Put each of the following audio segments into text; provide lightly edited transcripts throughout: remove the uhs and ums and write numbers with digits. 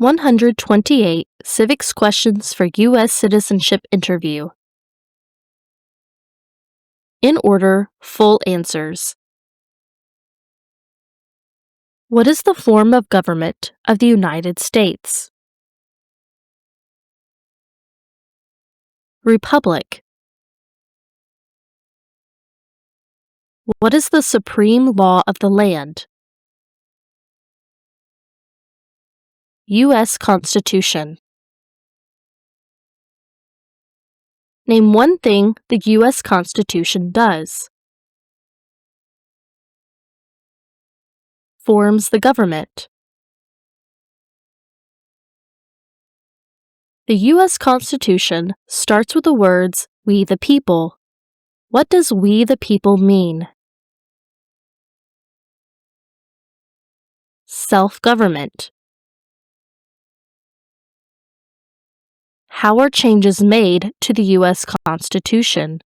128 Civics Questions for U.S. Citizenship Interview. In order, full answers. What is the form of government of the United States? Republic. What is the supreme law of the land? U.S. Constitution. Name one thing the U.S. Constitution does. Forms the government. The U.S. Constitution starts with the words, "We the people." What does "we the people" mean? Self-government. How are changes made to the U.S. Constitution?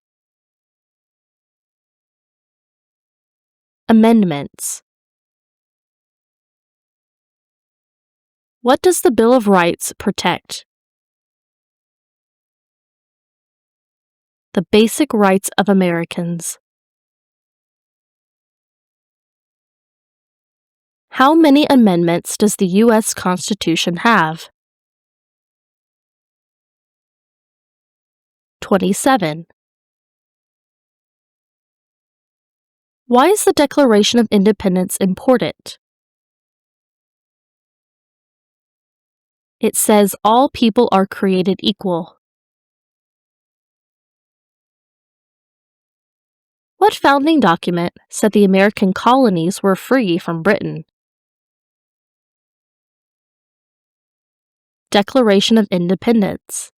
Amendments. What does the Bill of Rights protect? The basic rights of Americans. How many amendments does the U.S. Constitution have? 27. Why is the Declaration of Independence important? It says all people are created equal. What founding document said the American colonies were free from Britain? Declaration of Independence.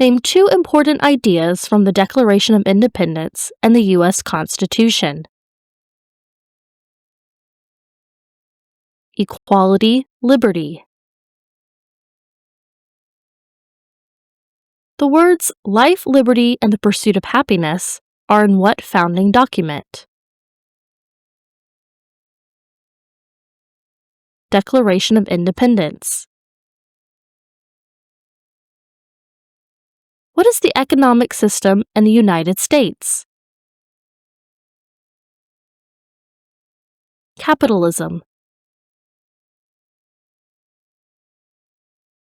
Name two important ideas from the Declaration of Independence and the U.S. Constitution. Equality, liberty. The words life, liberty, and the pursuit of happiness are in what founding document? Declaration of Independence. What is the economic system in the United States? Capitalism.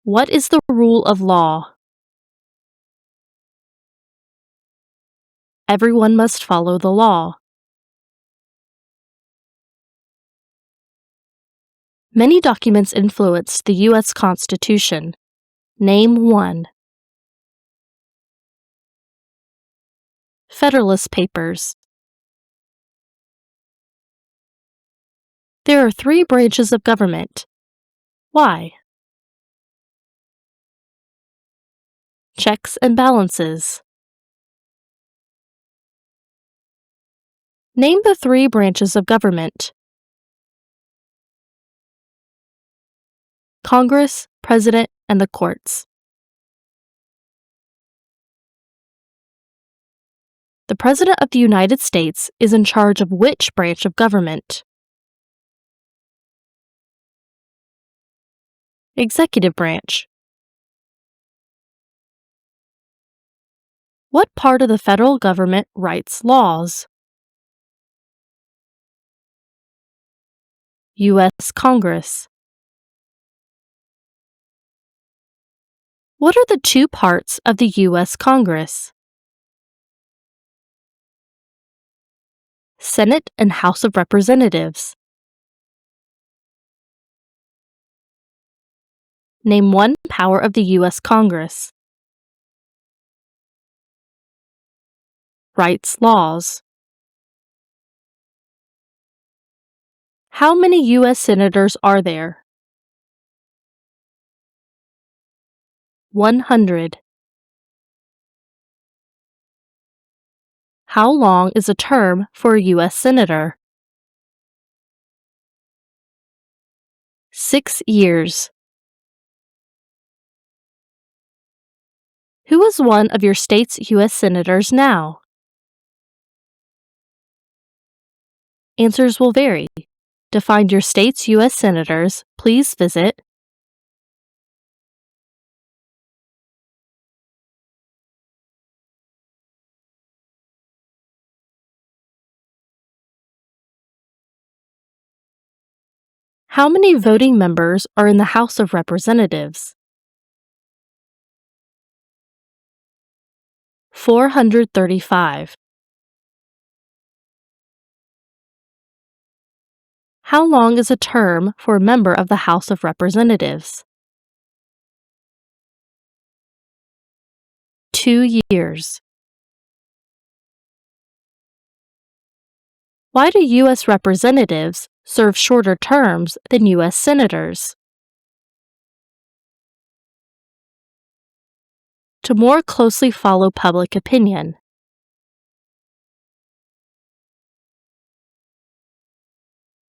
What is the rule of law? Everyone must follow the law. Many documents influenced the U.S. Constitution. Name one. Federalist Papers. There are three branches of government. Why? Checks and balances. Name the three branches of government. Congress, President, and the courts. The President of the United States is in charge of which branch of government? Executive branch. What part of the federal government writes laws? U.S. Congress. What are the two parts of the U.S. Congress? Senate and House of Representatives. Name one power of the U.S. Congress. Writes laws. How many U.S. senators are there? 100. How long is a term for a U.S. senator? 6 years. Who is one of your state's U.S. senators now? Answers will vary. To find your state's U.S. senators, please visit How many voting members are in the House of Representatives? 435. How long is a term for a member of the House of Representatives? 2 years. Why do U.S. representatives serve shorter terms than U.S. senators? To more closely follow public opinion.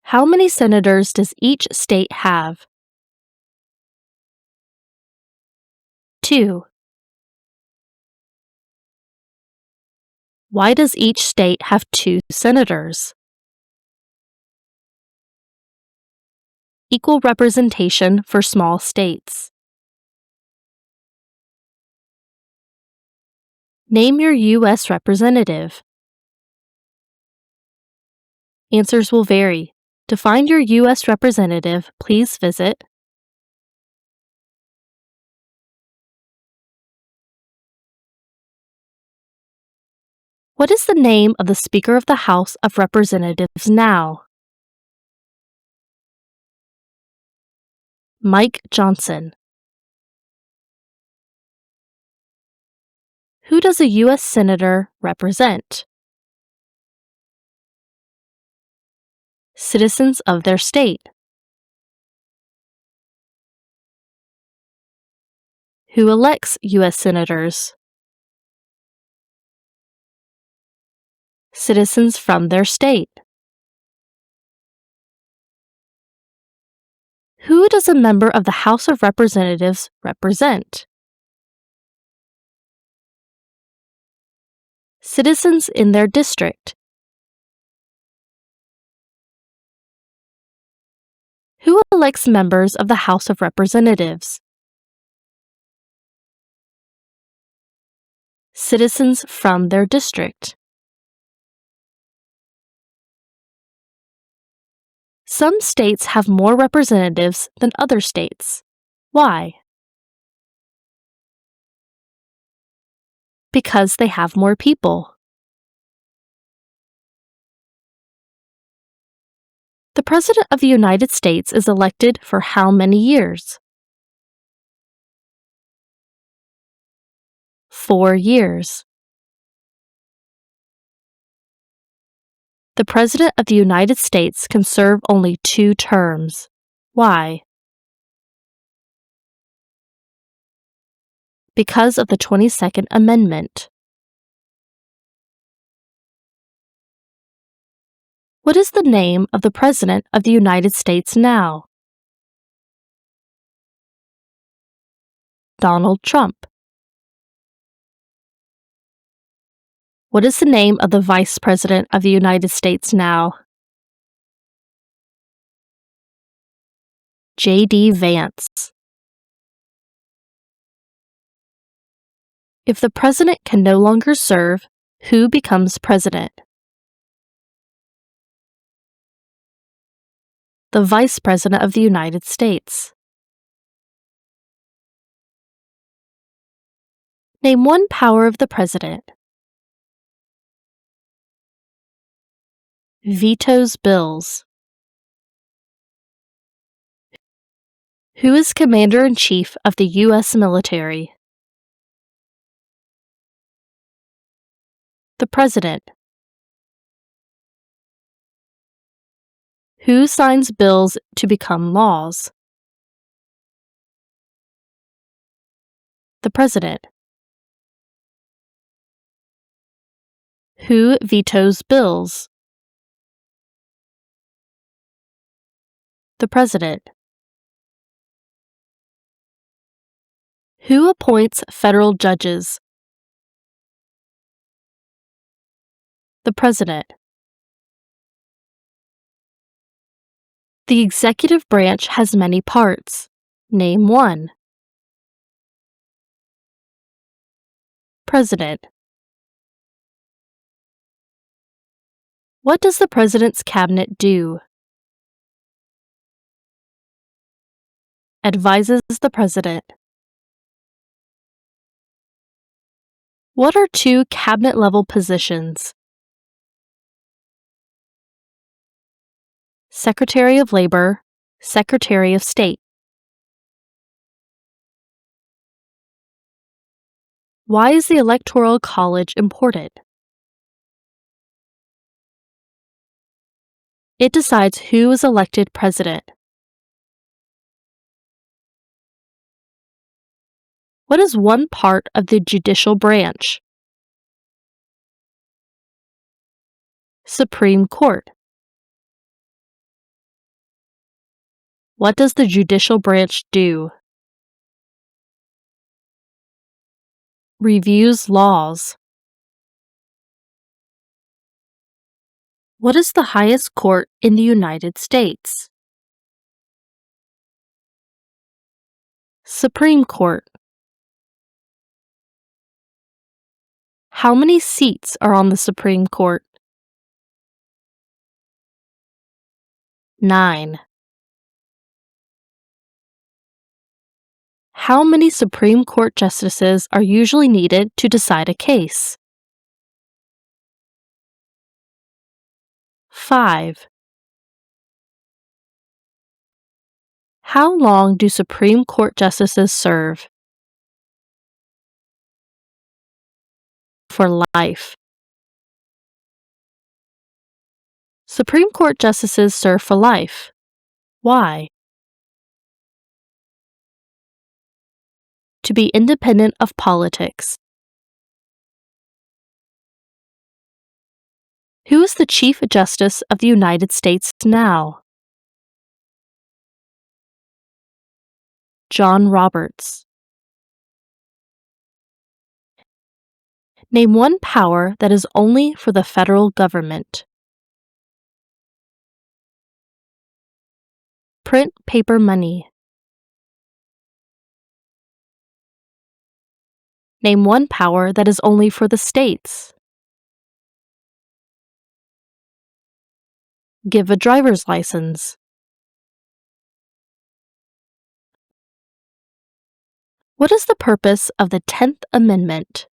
How many senators does each state have? 2. Why does each state have 2 senators? Equal representation for small states. Name your U.S. representative. Answers will vary. To find your U.S. representative, please visit What is the name of the Speaker of the House of Representatives now? Mike Johnson. Who does a U.S. Senator represent? Citizens of their state. Who elects U.S. Senators? Citizens from their state. Who does a member of the House of Representatives represent? Citizens in their district. Who elects members of the House of Representatives? Citizens from their district. Some states have more representatives than other states. Why? Because they have more people. The President of the United States is elected for how many years? 4 years. The President of the United States can serve only 2 terms. Why? Because of the 22nd Amendment. What is the name of the President of the United States now? Donald Trump. What is the name of the Vice President of the United States now? J.D. Vance. If the President can no longer serve, who becomes President? The Vice President of the United States. Name one power of the President. Vetoes bills. Who is Commander-in-Chief of the U.S. military? The President. Who signs bills to become laws? The President. Who vetoes bills? The President. Who appoints federal judges? The President. The executive branch has many parts. Name one. President. What does the president's cabinet do? Advises the president. What are two cabinet-level positions? Secretary of Labor, Secretary of State. Why is the Electoral College important? It decides who is elected president. What is one part of the judicial branch? Supreme Court. What does the judicial branch do? Reviews laws. What is the highest court in the United States? Supreme Court. How many seats are on the Supreme Court? 9. How many Supreme Court justices are usually needed to decide a case? 5. How long do Supreme Court justices serve? For life. Supreme Court justices serve for life. Why? To be independent of politics. Who is the Chief Justice of the United States now? John Roberts. Name one power that is only for the federal government. Print paper money. Name one power that is only for the states. Give a driver's license. What is the purpose of the 10th Amendment?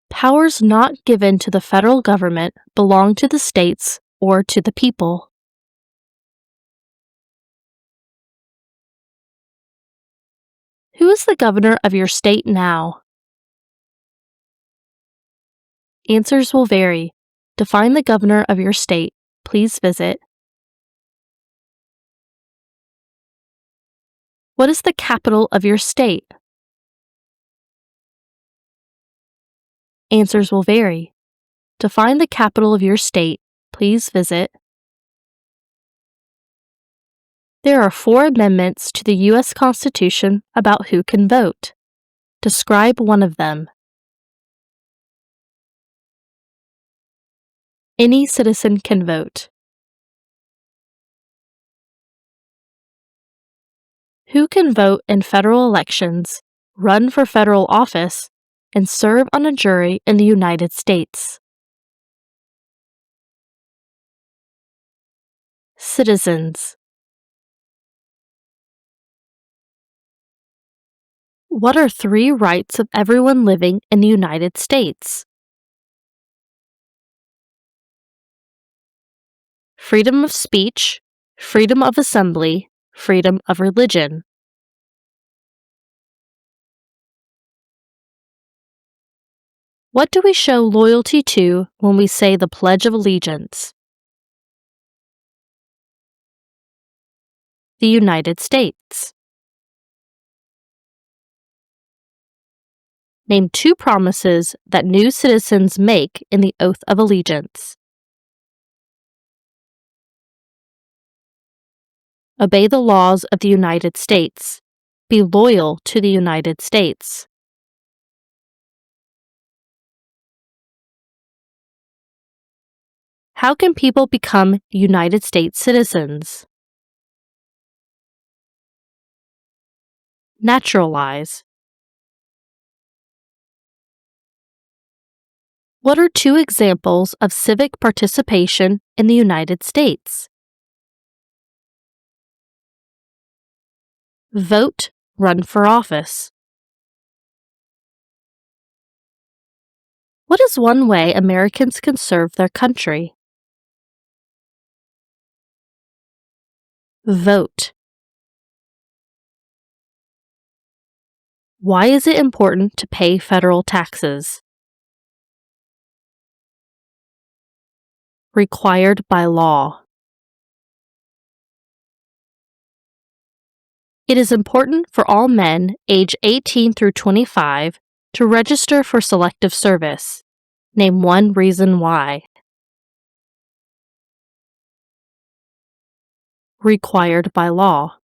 Powers not given to the federal government belong to the states or to the people. Who is the governor of your state now? Answers will vary. To find the governor of your state, please visit. What is the capital of your state? Answers will vary. To find the capital of your state, please visit. There are 4 amendments to the U.S. Constitution about who can vote. Describe one of them. Any citizen can vote. Who can vote in federal elections, run for federal office, and serve on a jury in the United States? Citizens. What are 3 rights of everyone living in the United States? Freedom of speech, freedom of assembly, freedom of religion. What do we show loyalty to when we say the Pledge of Allegiance? The United States. Name 2 promises that new citizens make in the Oath of Allegiance. Obey the laws of the United States. Be loyal to the United States. How can people become United States citizens? Naturalize. What are two examples of civic participation in the United States? Vote, run for office. What is one way Americans can serve their country? Vote. Why is it important to pay federal taxes? Required by law. It is important for all men age 18 through 25 to register for selective service. Name one reason why. Required by law.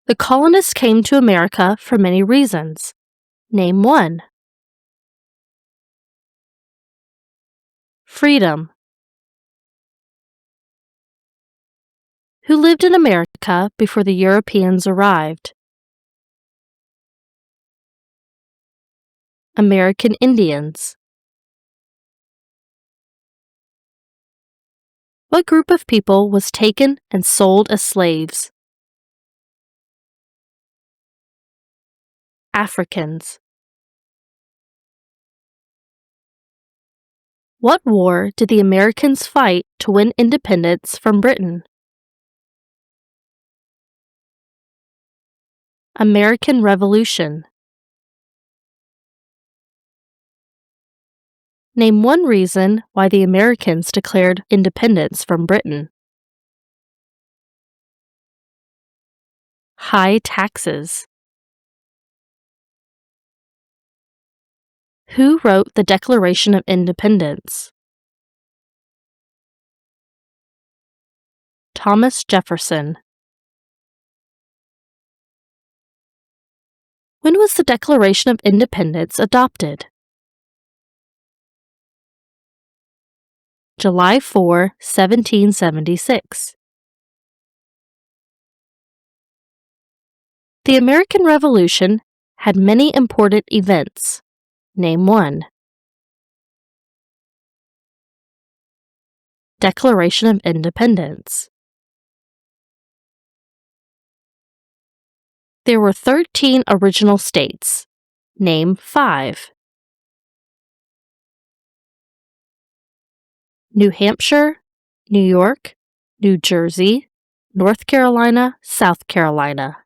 The colonists came to America for many reasons. Name one. Freedom. Who lived in America before the Europeans arrived? American Indians. What group of people was taken and sold as slaves? Africans. What war did the Americans fight to win independence from Britain? American Revolution. Name one reason why the Americans declared independence from Britain. High taxes. Who wrote the Declaration of Independence? Thomas Jefferson. When was the Declaration of Independence adopted? July 4, 1776. The American Revolution had many important events. Name one. Declaration of Independence. There were 13 original states. Name 5. New Hampshire, New York, New Jersey, North Carolina, South Carolina.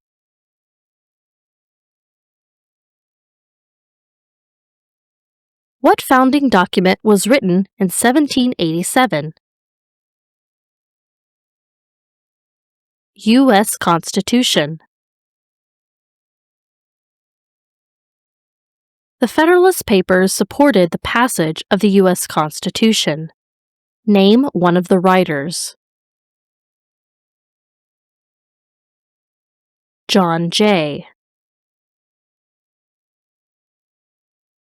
What founding document was written in 1787? U.S. Constitution. The Federalist Papers supported the passage of the U.S. Constitution. Name one of the writers. John Jay.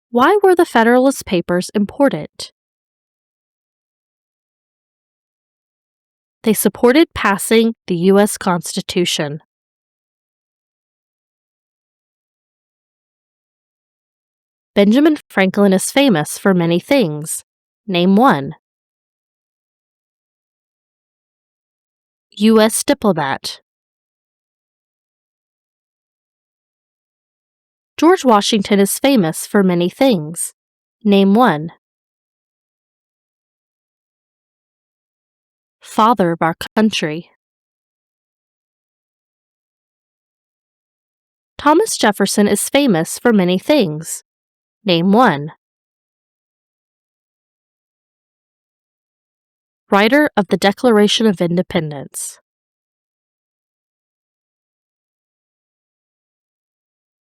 Why were the Federalist Papers important? They supported passing the U.S. Constitution. Benjamin Franklin is famous for many things. Name one. U.S. diplomat. George Washington is famous for many things. Name one. Father of our country. Thomas Jefferson is famous for many things. Name one. Writer of the Declaration of Independence.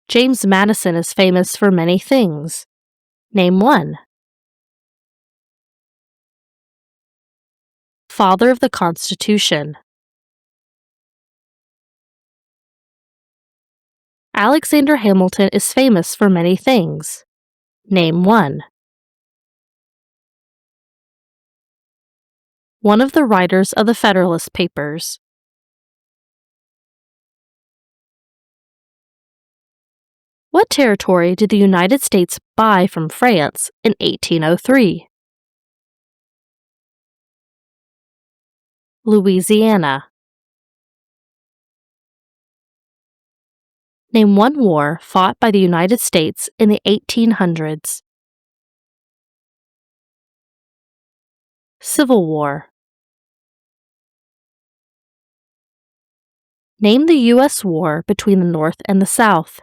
James Madison is famous for many things. Name one. Father of the Constitution. Alexander Hamilton is famous for many things. Name one. One of the writers of the Federalist Papers. What territory did the United States buy from France in 1803? Louisiana. Name one war fought by the United States in the 1800s. Civil War. Name the U.S. war between the North and the South.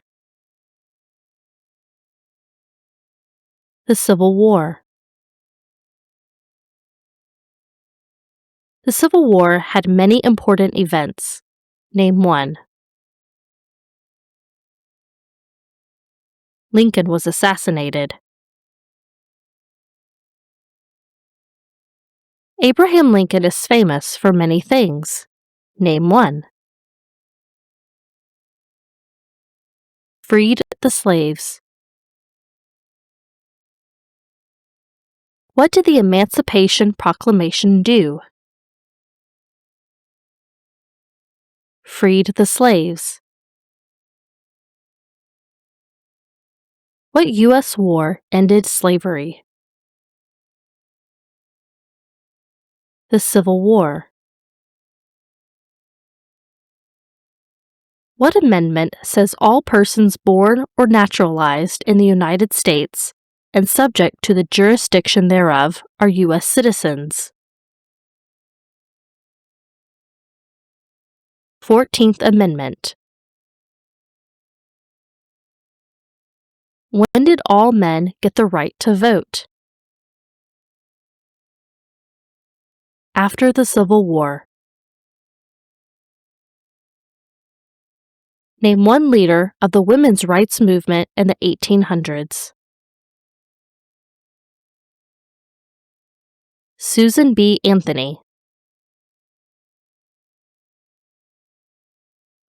The Civil War. The Civil War had many important events. Name one. Lincoln was assassinated. Abraham Lincoln is famous for many things. Name one. Freed the slaves. What did the Emancipation Proclamation do? Freed the slaves. What U.S. war ended slavery? The Civil War. What amendment says all persons born or naturalized in the United States and subject to the jurisdiction thereof are U.S. citizens? 14th Amendment. When did all men get the right to vote? After the Civil War. Name one leader of the women's rights movement in the 1800s. Susan B. Anthony.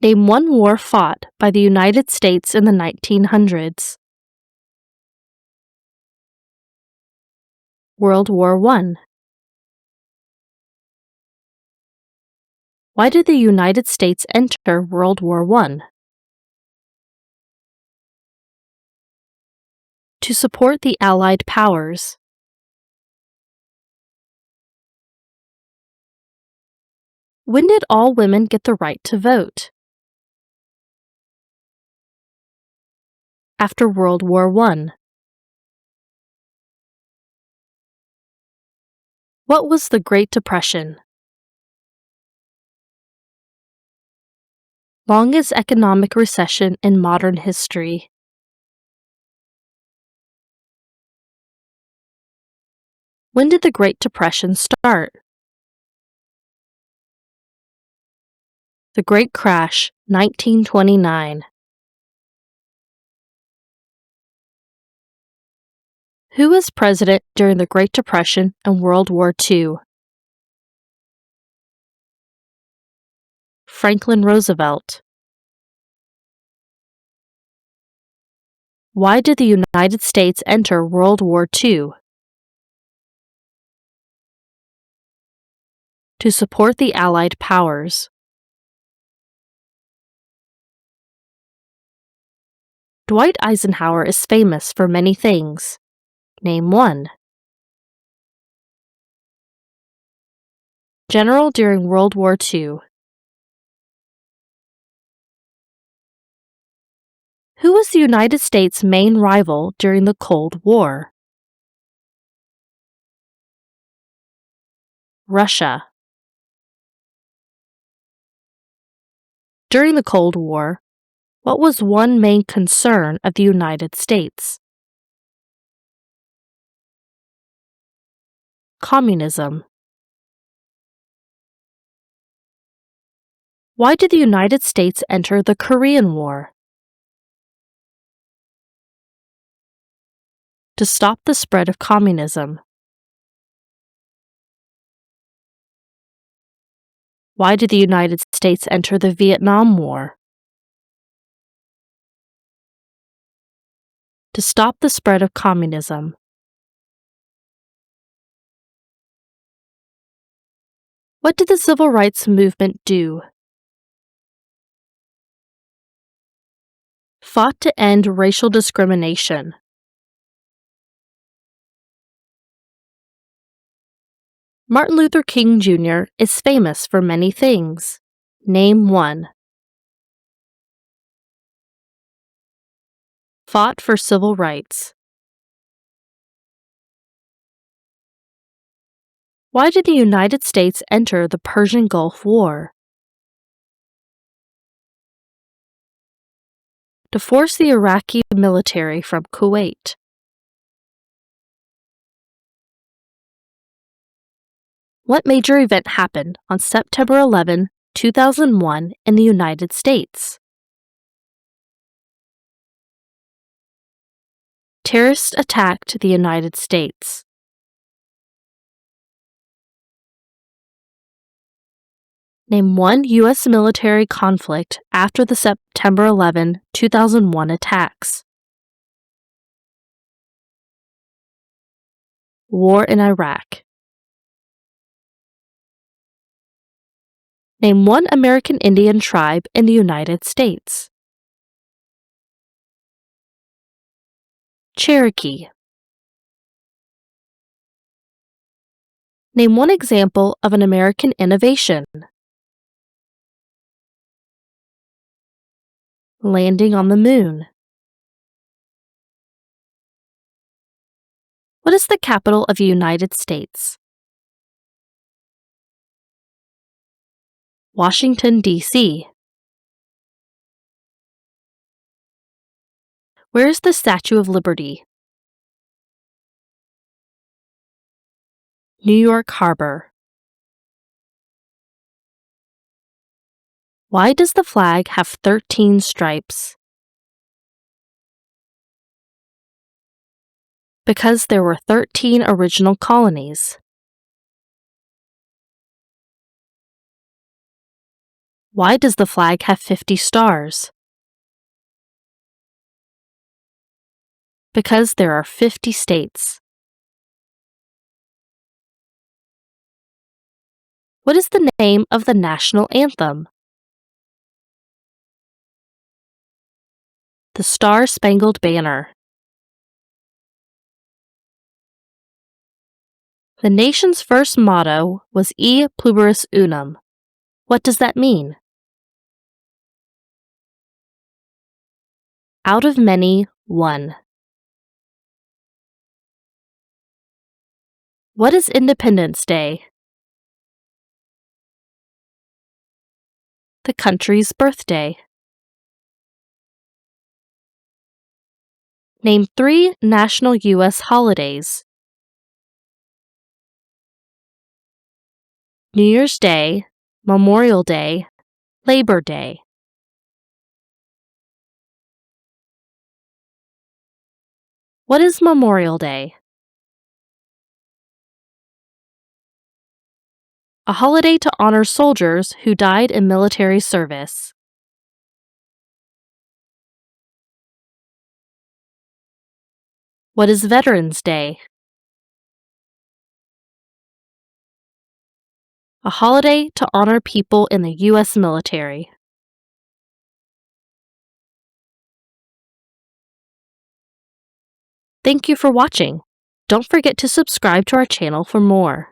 Name one war fought by the United States in the 1900s. World War I. Why did the United States enter World War I? To support the Allied powers. When did all women get the right to vote? After World War I. What was the Great Depression? Longest economic recession in modern history. When did the Great Depression start? The Great Crash, 1929. Who was president during the Great Depression and World War II? Franklin Roosevelt. Why did the United States enter World War II? To support the Allied powers. Dwight Eisenhower is famous for many things. Name one. General during World War II. Who was the United States' main rival during the Cold War? Russia. During the Cold War, what was one main concern of the United States? Communism. Why did the United States enter the Korean War? To stop the spread of communism. Why did the United States enter the Vietnam War? To stop the spread of communism. What did the Civil Rights Movement do? Fought to end racial discrimination. Martin Luther King Jr. is famous for many things. Name one. Fought for civil rights. Why did the United States enter the Persian Gulf War? To force the Iraqi military from Kuwait. What major event happened on September 11, 2001 in the United States? Terrorists attacked the United States. Name one U.S. military conflict after the September 11, 2001 attacks. War in Iraq. Name one American Indian tribe in the United States. Cherokee. Name one example of an American innovation. Landing on the moon. What is the capital of the United States? Washington, D.C. Where is the Statue of Liberty? New York Harbor. Why does the flag have 13 stripes? Because there were 13 original colonies. Why does the flag have 50 stars? Because there are 50 states. What is the name of the national anthem? The Star-Spangled Banner. The nation's first motto was E Pluribus Unum. What does that mean? Out of many, one. What is Independence Day? The country's birthday. Name three national U.S. holidays. New Year's Day, Memorial Day, Labor Day. What is Memorial Day? A holiday to honor soldiers who died in military service. What is Veterans Day? A holiday to honor people in the U.S. military. Thank you for watching. Don't forget to subscribe to our channel for more.